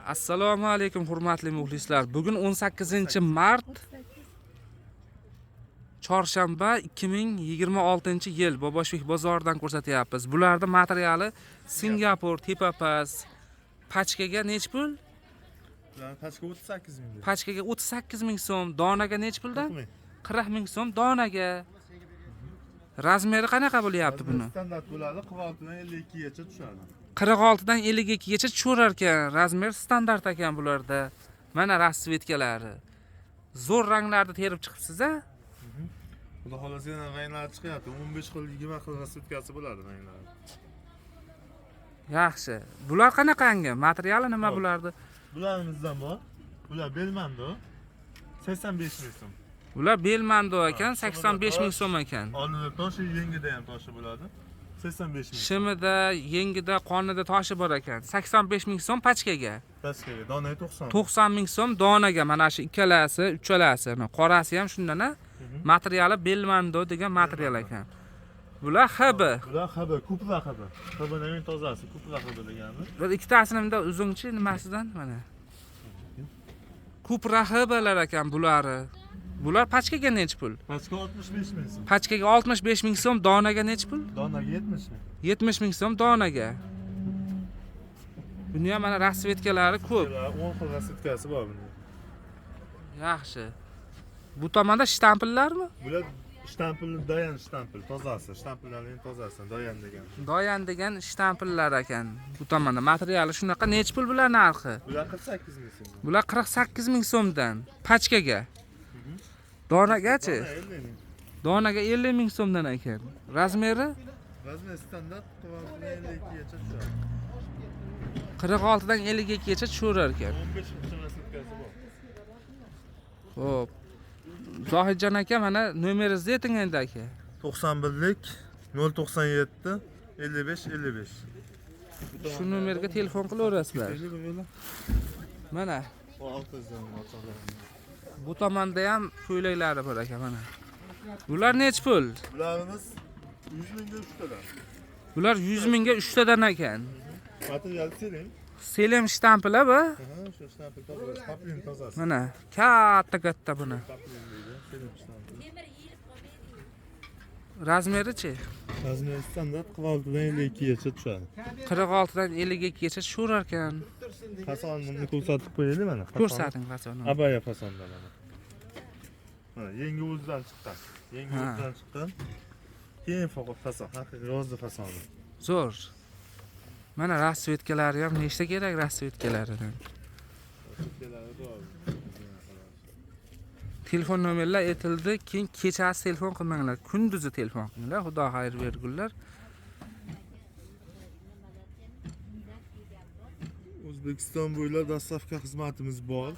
Assalomu alaykum hurmatli muxlislar. Bugun 18-mart chorshanba 2026-yil Boboshbek bozoridan ko'rsatyapmiz. Bularda materiali Singapur tepapas. Pachkaga nech pul? Pachka 38 ming. Pachkaga 38 ming so'm, donaga nech puldan? 40 ming so'm donaga. Razmeri qanaqa bo'lyapti buni? Standart bo'ladi, 46dan 52 gacha tushadi. 46 dan 52 gacha tusharar ekan. Razmer standart ekan bularda. Mana rasvetkalari. Zo'r ranglarda terib chiqibsiz-a? Xudo xolasa yana ranglar chiqyapti. 15 xil, 20 xil rasvetkasi bo'ladi ranglar. Yaxshi. Bular qanaqangi? Materiali nima bulardi? Bularimizdan bor. Bular Belmando 85 ming so'm. Bular Belmando ekan, 85 ming so'm ekan. Oldida toshi, yengida ham toshi bo'ladi. 85 ming. Shimida, yengida, qonida toshi bor ekan. 85 ming so'm pachkaga. Pachkaga donaga 90. 90 ming so'm donaga. Mana shu ikkalasi, uchalasi, qorasi ham shundan a. Materiali Belmando degan material ekan. Bular HB. Bular HB, Cupra HB. HBning tozasi, Cupra HB degani. Bir ikkitasini bunday uzunchi nimasidan mana. Cupra HBlar ekan bulari. Bular pachkaga nech pul? Pachka 65 ming so'm. Pachkaga 65 ming so'm, donaga nech pul? Donaga 70 ming. 70 ming so'm donaga. Buni ham mana rasvetkalari ko'p. 10 xil rasvetkasi bor bunda. Yaxshi. Bu tomonda shtampillarmi? Bular shtampil, Doyan shtampil, tozasi, shtampillarning tozasi, Doyan degan. Doyan degan shtampillar ekan. Bu tomonda materiali shunaqa. Nech pul bular narxi? Bular 48 ming so'm. Bular 48 ming so'mdan pachkaga. Donagachi? Donaga 50 ming so'mdan ekan. Razmeri? Razmer standart 46 gacha tushadi. 46 dan 52 gacha tusharar ekan. 15 xil rasvetkasi bor. Xo'p. Zohidjon aka, mana nomeringizni ayting endi aka. 91lik 097 55 55. Shu nomerga telefon qilaverasizlar. Mana bu tomonda ham ko'ylaklari bor ekan mana. Bular nech pul? Bularimiz 100 mingga 3 tadan. Bular 100 mingga 3 tadan ekan. Material seling. Selim shtampili bu. Shu shtampil tozasi, paplin tozasi. Mana katta buni. Paplin deydi, selim shtampil. Razmeri-chi? Razmer standart 46 dan 52 gacha tushadi. 46 dan 52 gacha tusharar ekan. Fasonini ko'rsatib qo'yaylik mana. Ko'rsating fasonni. Abaya fasonda mana. Mana yangi o'zidan chiqqan. Yangi o'zidan chiqqan. Keyin faqat fason, haqiqiy yozdi fasoni. Zo'r. Mana rasvetkalari ham nechta kerak rasvetkalaridan. Telefon nomerlar aytildi, keyin kechasi telefon qilmanglar, kunduzi telefon qilinglar. Xudo xayr bergunlar. O'zbekiston bo'ylab dastavka xizmatimiz bor.